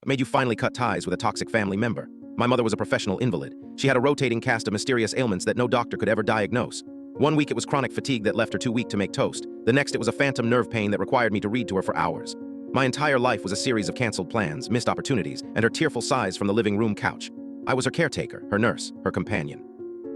What made you finally cut ties with a toxic family member? My mother was a professional invalid. She had a rotating cast of mysterious ailments that no doctor could ever diagnose. One week it was chronic fatigue that left her too weak to make toast. The next it was a phantom nerve pain that required me to read to her for hours. My entire life was a series of canceled plans, missed opportunities, and her tearful sighs from the living room couch. I was her caretaker, her nurse, her companion.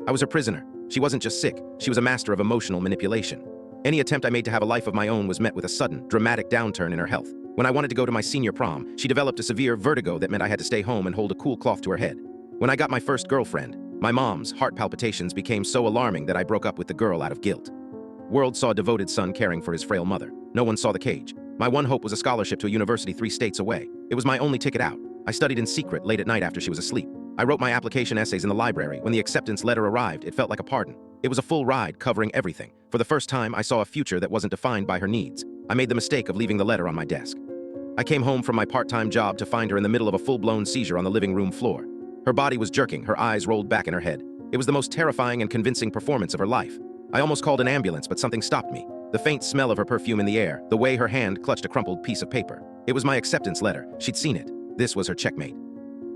I was her prisoner. She wasn't just sick, she was a master of emotional manipulation. Any attempt I made to have a life of my own was met with a sudden, dramatic downturn in her health. When I wanted to go to my senior prom, she developed a severe vertigo that meant I had to stay home and hold a cool cloth to her head. When I got my first girlfriend, my mom's heart palpitations became so alarming that I broke up with the girl out of guilt. World saw a devoted son caring for his frail mother. No one saw the cage. My one hope was a scholarship to a university 3 states away. It was my only ticket out. I studied in secret late at night after she was asleep. I wrote my application essays in the library. When the acceptance letter arrived, it felt like a pardon. It was a full ride covering everything. For the first time, I saw a future that wasn't defined by her needs. I made the mistake of leaving the letter on my desk. I came home from my part-time job to find her in the middle of a full-blown seizure on the living room floor. Her body was jerking, her eyes rolled back in her head. It was the most terrifying and convincing performance of her life. I almost called an ambulance, but something stopped me. The faint smell of her perfume in the air, the way her hand clutched a crumpled piece of paper. It was my acceptance letter. She'd seen it. This was her checkmate.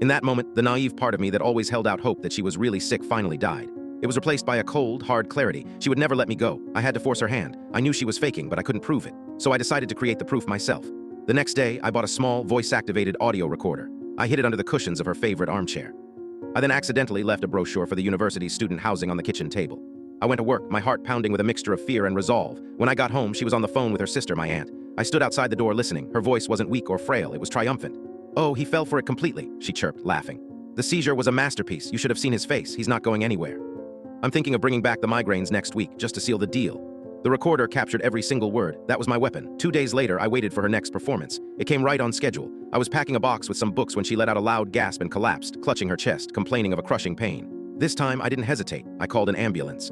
In that moment, the naive part of me that always held out hope that she was really sick finally died. It was replaced by a cold, hard clarity. She would never let me go. I had to force her hand. I knew she was faking, but I couldn't prove it. So I decided to create the proof myself. The next day, I bought a small, voice-activated audio recorder. I hid it under the cushions of her favorite armchair. I then accidentally left a brochure for the university's student housing on the kitchen table. I went to work, my heart pounding with a mixture of fear and resolve. When I got home, she was on the phone with her sister, my aunt. I stood outside the door listening. Her voice wasn't weak or frail, it was triumphant. "Oh, he fell for it completely," she chirped, laughing. "The seizure was a masterpiece. You should have seen his face. He's not going anywhere. I'm thinking of bringing back the migraines next week, just to seal the deal." The recorder captured every single word. That was my weapon. 2 days later, I waited for her next performance. It came right on schedule. I was packing a box with some books when she let out a loud gasp and collapsed, clutching her chest, complaining of a crushing pain. This time, I didn't hesitate. I called an ambulance.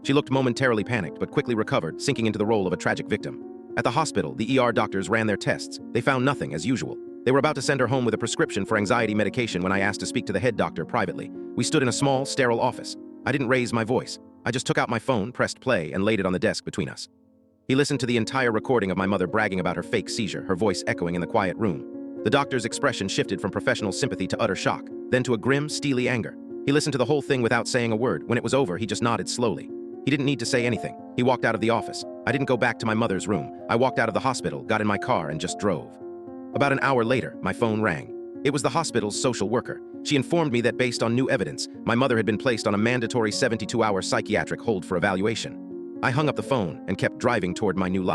She looked momentarily panicked, but quickly recovered, sinking into the role of a tragic victim. At the hospital, the ER doctors ran their tests. They found nothing, as usual. They were about to send her home with a prescription for anxiety medication when I asked to speak to the head doctor privately. We stood in a small, sterile office. I didn't raise my voice. I just took out my phone, pressed play, and laid it on the desk between us. He listened to the entire recording of my mother bragging about her fake seizure, her voice echoing in the quiet room. The doctor's expression shifted from professional sympathy to utter shock, then to a grim, steely anger. He listened to the whole thing without saying a word. When it was over, he just nodded slowly. He didn't need to say anything. He walked out of the office. I didn't go back to my mother's room. I walked out of the hospital, got in my car, and just drove. About an hour later, my phone rang. It was the hospital's social worker. She informed me that based on new evidence, my mother had been placed on a mandatory 72-hour psychiatric hold for evaluation. I hung up the phone and kept driving toward my new life.